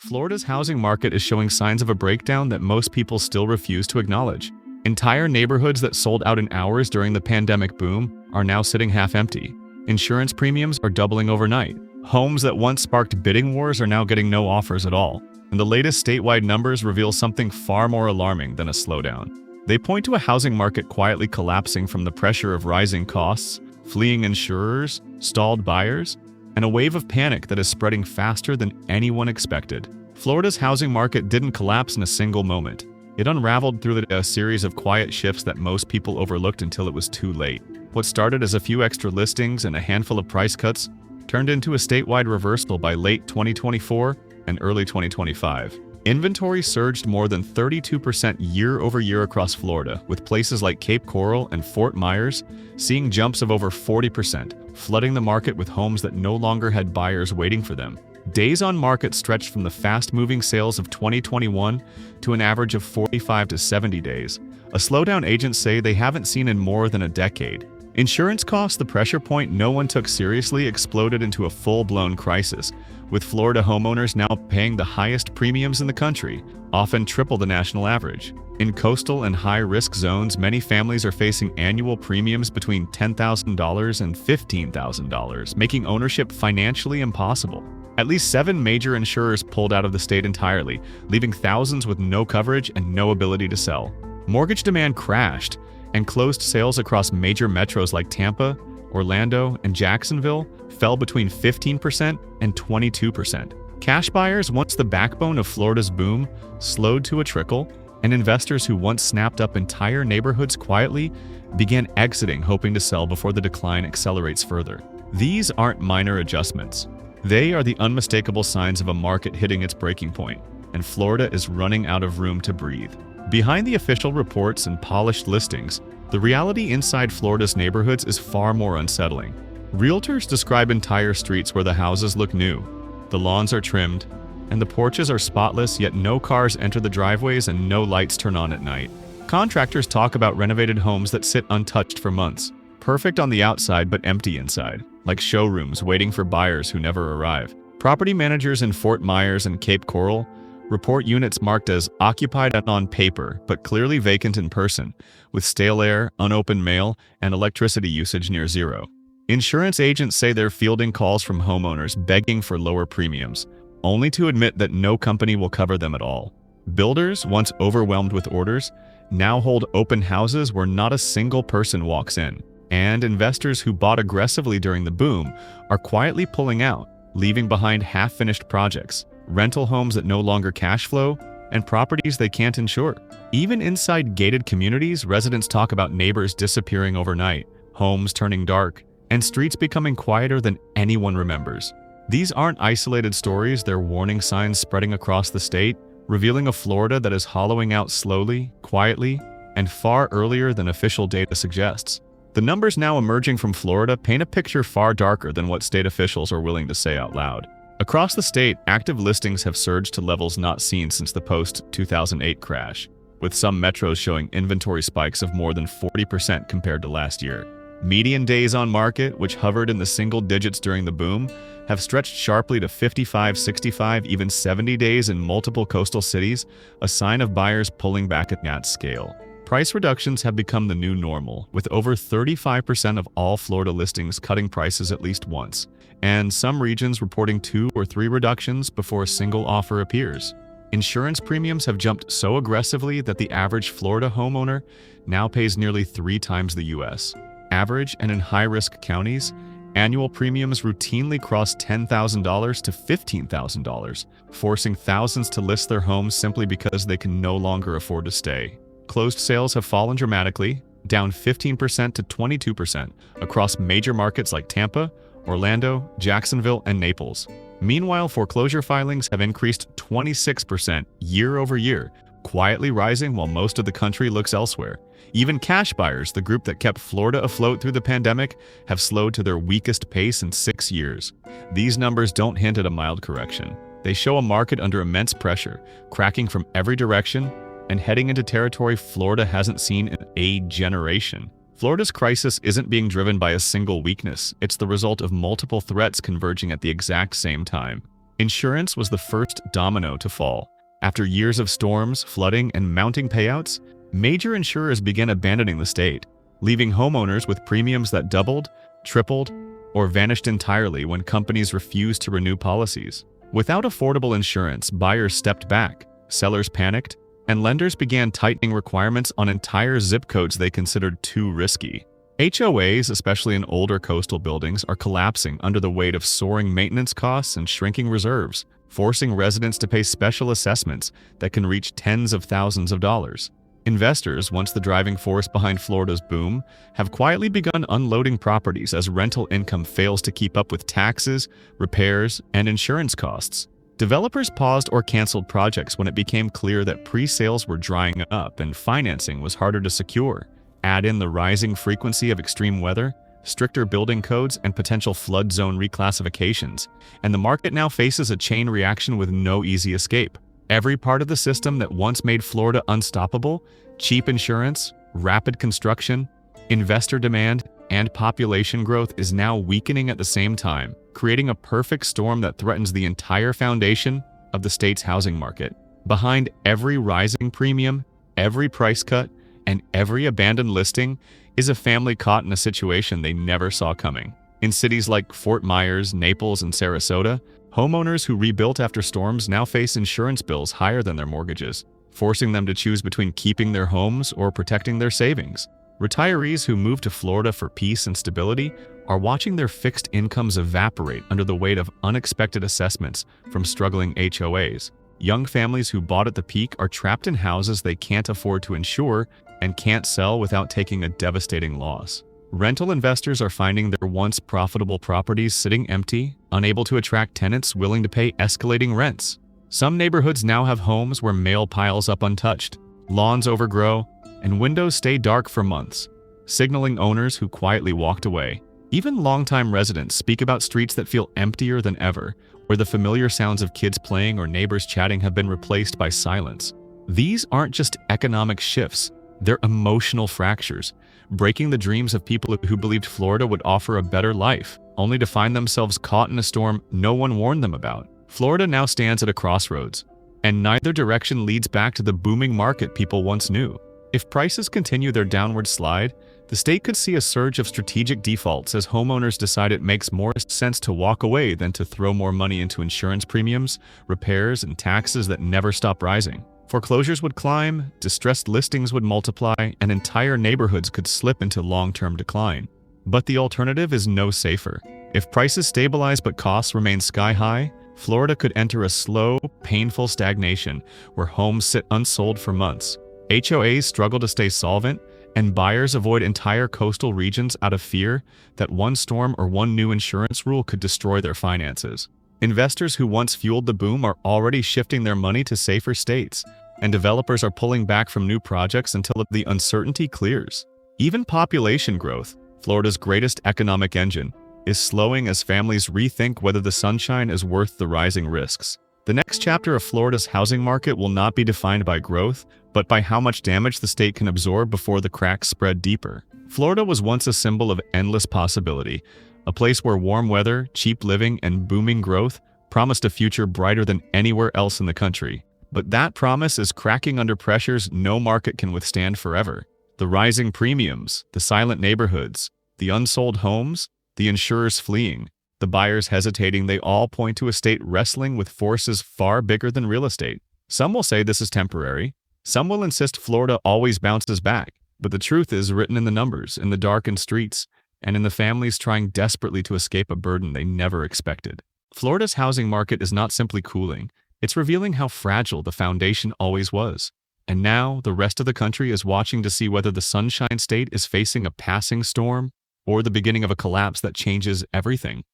Florida's housing market is showing signs of a breakdown that most people still refuse to acknowledge. Entire neighborhoods that sold out in hours during the pandemic boom are now sitting half empty. Insurance premiums are doubling overnight. Homes that once sparked bidding wars are now getting no offers at all. And the latest statewide numbers reveal something far more alarming than a slowdown. They point to a housing market quietly collapsing from the pressure of rising costs, fleeing insurers, stalled buyers, and a wave of panic that is spreading faster than anyone expected. Florida's housing market didn't collapse in a single moment. It unraveled through a series of quiet shifts that most people overlooked until it was too late. What started as a few extra listings and a handful of price cuts turned into a statewide reversal by late 2024 and early 2025. Inventory surged more than 32% year over year across Florida, with places like Cape Coral and Fort Myers seeing jumps of over 40%, flooding the market with homes that no longer had buyers waiting for them. Days on market stretched from the fast-moving sales of 2021 to an average of 45 to 70 days, a slowdown agents say they haven't seen in more than a decade. Insurance costs, the pressure point no one took seriously, exploded into a full-blown crisis, with Florida homeowners now paying the highest premiums in the country, often triple the national average. In coastal and high-risk zones, many families are facing annual premiums between $10,000 and $15,000, making ownership financially impossible. At least 7 major insurers pulled out of the state entirely, leaving thousands with no coverage and no ability to sell. Mortgage demand crashed, and closed sales across major metros like Tampa, Orlando, and Jacksonville fell between 15% and 22%. Cash buyers, once the backbone of Florida's boom, slowed to a trickle, and investors who once snapped up entire neighborhoods quietly began exiting, hoping to sell before the decline accelerates further. These aren't minor adjustments. They are the unmistakable signs of a market hitting its breaking point, and Florida is running out of room to breathe. Behind the official reports and polished listings, the reality inside Florida's neighborhoods is far more unsettling. Realtors describe entire streets where the houses look new, the lawns are trimmed, and the porches are spotless, yet no cars enter the driveways and no lights turn on at night. Contractors talk about renovated homes that sit untouched for months, perfect on the outside but empty inside, like showrooms waiting for buyers who never arrive. Property managers in Fort Myers and Cape Coral report units marked as occupied on paper but clearly vacant in person, with stale air, unopened mail, and electricity usage near zero. Insurance agents say they're fielding calls from homeowners begging for lower premiums, only to admit that no company will cover them at all. Builders, once overwhelmed with orders, now hold open houses where not a single person walks in. And investors who bought aggressively during the boom are quietly pulling out, leaving behind half-finished projects, rental homes that no longer cash flow, and properties they can't insure. Even inside gated communities, residents talk about neighbors disappearing overnight, homes turning dark, and streets becoming quieter than anyone remembers. These aren't isolated stories, they're warning signs spreading across the state, revealing a Florida that is hollowing out slowly, quietly, and far earlier than official data suggests. The numbers now emerging from Florida paint a picture far darker than what state officials are willing to say out loud. Across the state, active listings have surged to levels not seen since the post-2008 crash, with some metros showing inventory spikes of more than 40% compared to last year. Median days on market, which hovered in the single digits during the boom, have stretched sharply to 55, 65, even 70 days in multiple coastal cities, a sign of buyers pulling back at scale. Price reductions have become the new normal, with over 35% of all Florida listings cutting prices at least once, and some regions reporting 2 or 3 reductions before a single offer appears. Insurance premiums have jumped so aggressively that the average Florida homeowner now pays nearly 3 times the U.S. average, and in high-risk counties, annual premiums routinely cross $10,000 to $15,000, forcing thousands to list their homes simply because they can no longer afford to stay. Closed sales have fallen dramatically, down 15% to 22% across major markets like Tampa, Orlando, Jacksonville, and Naples. Meanwhile, foreclosure filings have increased 26% year over year, quietly rising while most of the country looks elsewhere. Even cash buyers, the group that kept Florida afloat through the pandemic, have slowed to their weakest pace in 6 years. These numbers don't hint at a mild correction. They show a market under immense pressure, cracking from every direction, and heading into territory Florida hasn't seen in a generation. Florida's crisis isn't being driven by a single weakness. It's the result of multiple threats converging at the exact same time. Insurance was the first domino to fall. After years of storms, flooding, and mounting payouts, major insurers began abandoning the state, leaving homeowners with premiums that doubled, tripled, or vanished entirely when companies refused to renew policies. Without affordable insurance, buyers stepped back, sellers panicked, and lenders began tightening requirements on entire zip codes they considered too risky. HOAs, especially in older coastal buildings, are collapsing under the weight of soaring maintenance costs and shrinking reserves, forcing residents to pay special assessments that can reach tens of thousands of dollars. Investors, once the driving force behind Florida's boom, have quietly begun unloading properties as rental income fails to keep up with taxes, repairs, and insurance costs. Developers paused or canceled projects when it became clear that pre-sales were drying up and financing was harder to secure. Add in the rising frequency of extreme weather, stricter building codes, and potential flood zone reclassifications, and the market now faces a chain reaction with no easy escape. Every part of the system that once made Florida unstoppable, cheap insurance, rapid construction, investor demand, and population growth, is now weakening at the same time, creating a perfect storm that threatens the entire foundation of the state's housing market. Behind every rising premium, every price cut, and every abandoned listing is a family caught in a situation they never saw coming. In cities like Fort Myers, Naples, and Sarasota, homeowners who rebuilt after storms now face insurance bills higher than their mortgages, forcing them to choose between keeping their homes or protecting their savings. Retirees who moved to Florida for peace and stability are watching their fixed incomes evaporate under the weight of unexpected assessments from struggling HOAs. Young families who bought at the peak are trapped in houses they can't afford to insure and can't sell without taking a devastating loss. Rental investors are finding their once profitable properties sitting empty, unable to attract tenants willing to pay escalating rents. Some neighborhoods now have homes where mail piles up untouched, lawns overgrow, and windows stay dark for months, signaling owners who quietly walked away. Even longtime residents speak about streets that feel emptier than ever, where the familiar sounds of kids playing or neighbors chatting have been replaced by silence. These aren't just economic shifts, they're emotional fractures, breaking the dreams of people who believed Florida would offer a better life, only to find themselves caught in a storm no one warned them about. Florida now stands at a crossroads, and neither direction leads back to the booming market people once knew. If prices continue their downward slide, the state could see a surge of strategic defaults as homeowners decide it makes more sense to walk away than to throw more money into insurance premiums, repairs, and taxes that never stop rising. Foreclosures would climb, distressed listings would multiply, and entire neighborhoods could slip into long-term decline. But the alternative is no safer. If prices stabilize but costs remain sky-high, Florida could enter a slow, painful stagnation where homes sit unsold for months. HOAs struggle to stay solvent, and buyers avoid entire coastal regions out of fear that one storm or one new insurance rule could destroy their finances. Investors who once fueled the boom are already shifting their money to safer states, and developers are pulling back from new projects until the uncertainty clears. Even population growth, Florida's greatest economic engine, is slowing as families rethink whether the sunshine is worth the rising risks. The next chapter of Florida's housing market will not be defined by growth, but by how much damage the state can absorb before the cracks spread deeper. Florida was once a symbol of endless possibility, a place where warm weather, cheap living, and booming growth promised a future brighter than anywhere else in the country. But that promise is cracking under pressures no market can withstand forever. The rising premiums, the silent neighborhoods, the unsold homes, the insurers fleeing, the buyers hesitating, they all point to a state wrestling with forces far bigger than real estate. Some will say this is temporary. Some will insist Florida always bounces back. But the truth is written in the numbers, in the darkened streets, and in the families trying desperately to escape a burden they never expected. Florida's housing market is not simply cooling, it's revealing how fragile the foundation always was. And now, the rest of the country is watching to see whether the Sunshine State is facing a passing storm or the beginning of a collapse that changes everything.